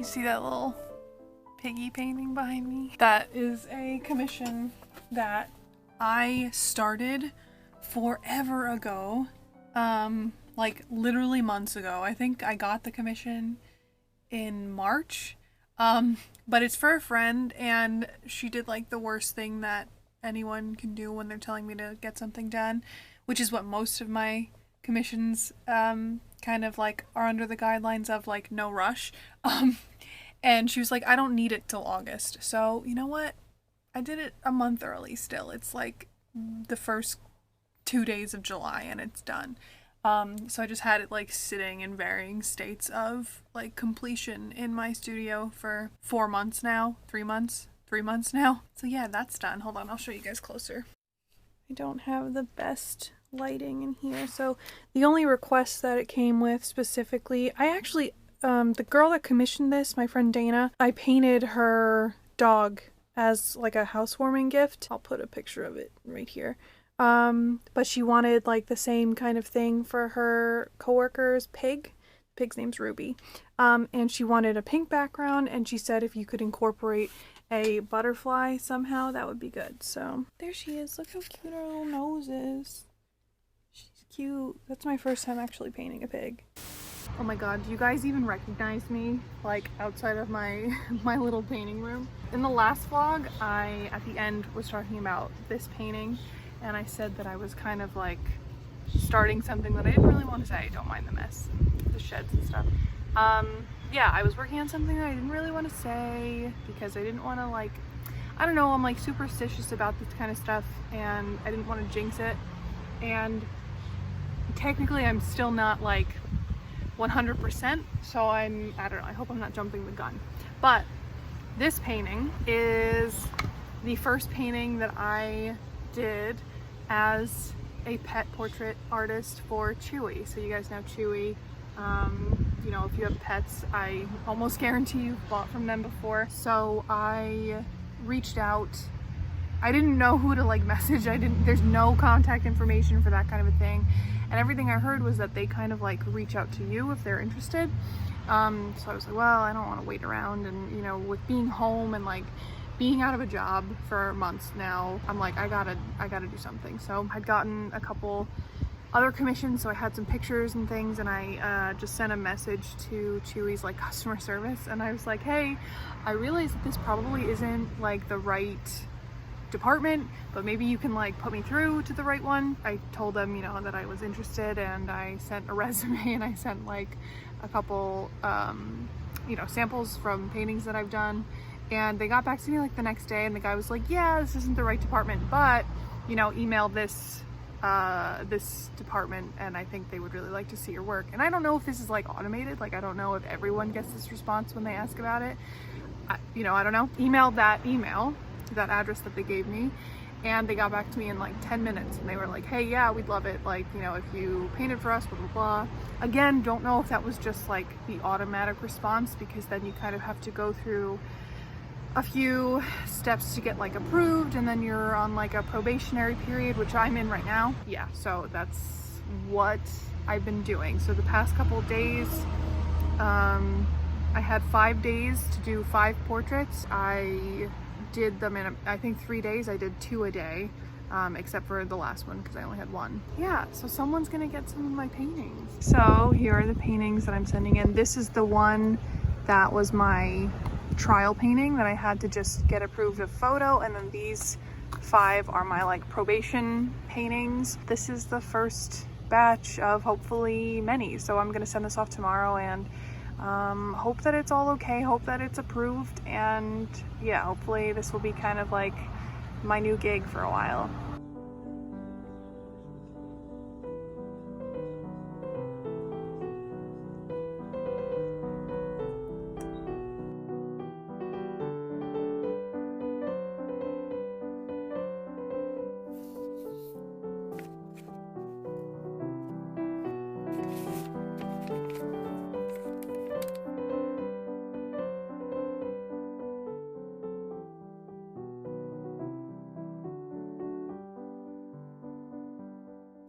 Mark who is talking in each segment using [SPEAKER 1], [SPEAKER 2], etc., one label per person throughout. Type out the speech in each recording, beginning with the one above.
[SPEAKER 1] You see that little piggy painting behind me? That is a commission that I started forever ago. Like literally months ago. I think I got the commission in March. But it's for a friend, and she did like the worst thing that anyone can do when they're telling me to get something done, which is what most of my commissions kind of like are under the guidelines of, like, no rush. And she was like, I don't need it till August. So you know what? I did it a month early still. It's like the first 2 days of July and it's done. So I just had it like sitting in varying states of like completion in my studio for 4 months now, 3 months now. So yeah, that's done. Hold on, I'll show you guys closer. I don't have the best lighting in here. So the only request that it came with specifically, I actually, the girl that commissioned this, my friend Dana, I painted her dog as like a housewarming gift. I'll put a picture of it right here. But she wanted like the same kind of thing for her coworker's pig. Pig's name's Ruby. And she wanted a pink background, and she said if you could incorporate a butterfly somehow, that would be good. So there she is. Look how cute her little nose is. She's cute. That's my first time actually painting a pig. Oh my god, do you guys even recognize me, like, outside of my little painting room? In the last vlog, I, at the end, was talking about this painting, and I said that I was kind of, like, starting something that I didn't really want to say. Don't mind the mess, the sheds and stuff. Yeah, I was working on something that I didn't really want to say, because I didn't want to, like, I don't know, I'm, like, superstitious about this kind of stuff, and I didn't want to jinx it, and technically I'm still not, like, 100%, so I don't know, I hope I'm not jumping the gun. But this painting is the first painting that I did as a pet portrait artist for Chewy. So you guys know Chewy. You know, if you have pets, I almost guarantee you've bought from them before. So I reached out. I didn't know who to like message. There's no contact information for that kind of a thing. And everything I heard was that they kind of like reach out to you if they're interested. So I was like, well, I don't want to wait around. And, you know, with being home and like being out of a job for months now, I'm like, I gotta do something. So I'd gotten a couple other commissions, so I had some pictures and things, and I just sent a message to Chewy's like customer service, and I was like, hey, I realize that this probably isn't like the right department, but maybe you can like put me through to the right one. I told them, you know, that I was interested, and I sent a resume, and I sent like a couple you know, samples from paintings that I've done, and they got back to me like the next day, and the guy was like, yeah, this isn't the right department, but, you know, email this this department, and I think they would really like to see your work. And I don't know if this is like automated, like I don't know if everyone gets this response when they ask about it. You know, I don't know. Emailed that email to that address that they gave me, and they got back to me in like 10 minutes, and they were like, hey, yeah, we'd love it, like, you know, if you painted for us, blah blah blah. Again, don't know if that was just like the automatic response, because then you kind of have to go through a few steps to get like approved, and then you're on like a probationary period, which I'm in right now. Yeah, so that's what I've been doing. So the past couple of days, I had 5 days to do 5 portraits. I did them in I think 3 days. I did 2 a day, except for the last one because I only had 1. Yeah, so someone's gonna get some of my paintings. So here are the paintings that I'm sending in. This is the one that was my trial painting that I had to just get approved of photo, and then these 5 are my like probation paintings. This is the first batch of hopefully many, so I'm gonna send this off tomorrow, and hope that it's all okay, hope that it's approved, and yeah, hopefully this will be kind of like my new gig for a while.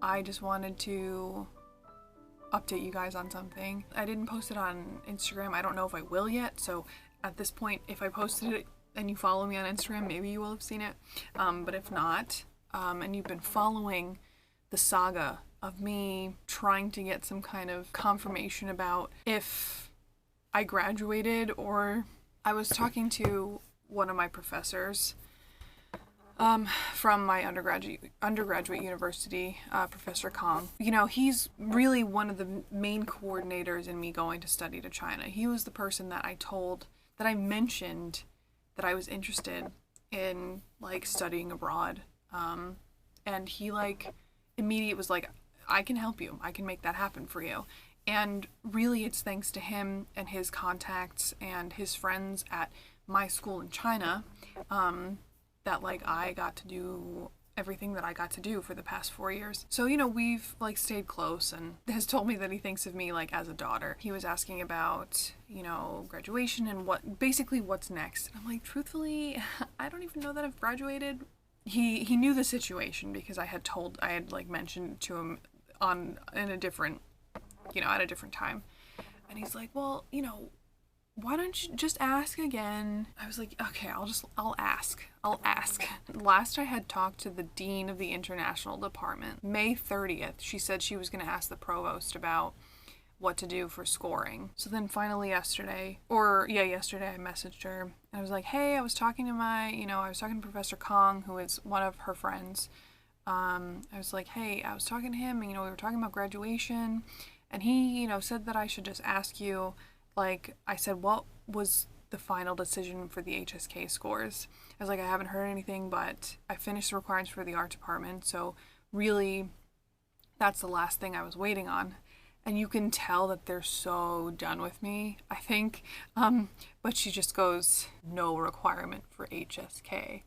[SPEAKER 1] I just wanted to update you guys on something. I didn't post it on Instagram. I don't know if I will yet. So at this point, if I posted it and you follow me on Instagram, maybe you will have seen it. But if not, and you've been following the saga of me trying to get some kind of confirmation about if I graduated, or I was talking to one of my professors from my undergraduate university, Professor Kong. You know, he's really one of the main coordinators in me going to study to China. He was the person that I mentioned that I was interested in, like, studying abroad. And he, like, immediately was like, I can help you. I can make that happen for you. And really it's thanks to him and his contacts and his friends at my school in China, that, like, I got to do everything that I got to do for the past 4 years. So, you know, we've, like, stayed close, and has told me that he thinks of me, like, as a daughter. He was asking about, you know, graduation and basically what's next. And I'm like, truthfully, I don't even know that I've graduated. He knew the situation because I had like mentioned to him at a different time. And he's like, well, you know, why don't you just ask again? I was like, okay, I'll ask. Last I had talked to the dean of the international department, May 30th, she said she was going to ask the provost about what to do for scoring. So then finally yesterday I messaged her and I was like, hey, I was talking to Professor Kong, who is one of her friends. I was like, hey, I was talking to him and, you know, we were talking about graduation, and he, you know, said that I should just ask you, like, I said, what was the final decision for the HSK scores? I was like, I haven't heard anything, but I finished the requirements for the art department, so really that's the last thing I was waiting on. And you can tell that they're so done with me, I think. But she just goes, no requirement for HSK.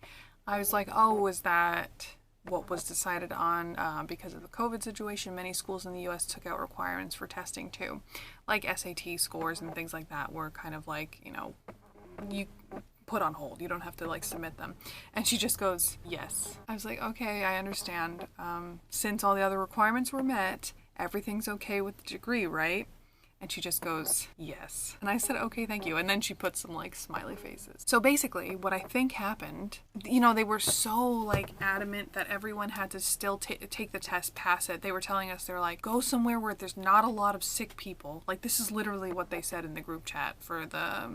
[SPEAKER 1] I was like, oh, was that what was decided on because of the COVID situation? Many schools in the US took out requirements for testing too. Like SAT scores and things like that were kind of like, you know, you put on hold. You don't have to, like, submit them. And she just goes, yes. I was like, okay, I understand. Since all the other requirements were met, everything's okay with the degree, right? And she just goes, yes. And I said, okay, thank you. And then she put some, like, smiley faces. So basically what I think happened, you know, they were so, like, adamant that everyone had to still take the test, pass it. They were telling us, they're like, go somewhere where there's not a lot of sick people. Like, this is literally what they said in the group chat for the,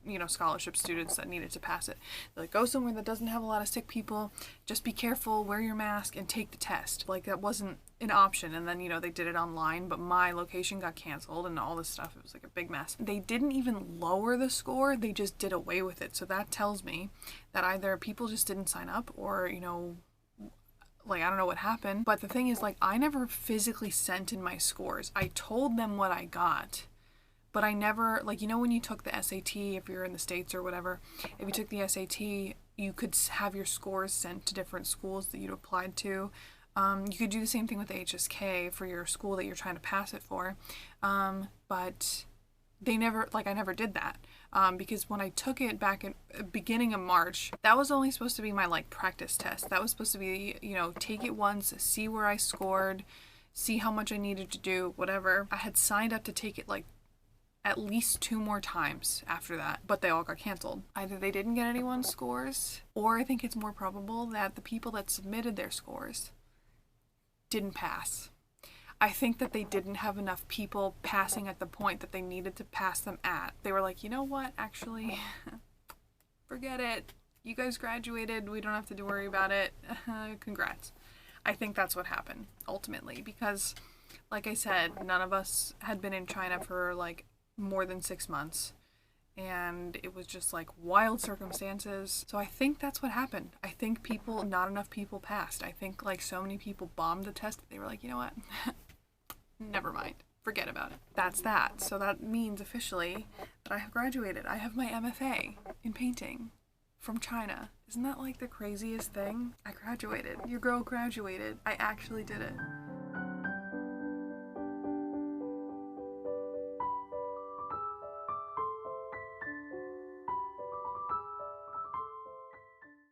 [SPEAKER 1] you know, scholarship students that needed to pass it. They're like, go somewhere that doesn't have a lot of sick people. Just be careful, wear your mask, and take the test. Like, that wasn't an option. And then, you know, they did it online, but my location got canceled and all this stuff. It was like a big mess. They didn't even lower the score, they just did away with it. So that tells me that either people just didn't sign up, or, you know, like, I don't know what happened. But the thing is, like, I never physically sent in my scores. I told them what I got, but I never, like, you know, when you took the SAT, if you're in the States or whatever, if you took the SAT, you could have your scores sent to different schools that you'd applied to. You could do the same thing with the HSK for your school that you're trying to pass it for. But they never, like, I never did that. Because when I took it back in beginning of March, that was only supposed to be my, like, practice test. That was supposed to be, you know, take it once, see where I scored, see how much I needed to do, whatever. I had signed up to take it, like, at least 2 more times after that, but they all got canceled. Either they didn't get anyone's scores, or I think it's more probable that the people that submitted their scores didn't pass. I think that they didn't have enough people passing at the point that they needed to pass them at. They were like, you know what, actually, forget it. You guys graduated, we don't have to worry about it. Congrats. I think that's what happened, ultimately, because, like I said, none of us had been in China for, like, more than 6 months. And it was just, like, wild circumstances. So I think that's what happened. I think not enough people passed. I think, like, so many people bombed the test that they were like, you know what? Never mind. Forget about it. That's that. So that means officially that I have graduated. I have my MFA in painting from China. Isn't that, like, the craziest thing? I graduated. Your girl graduated. I actually did it.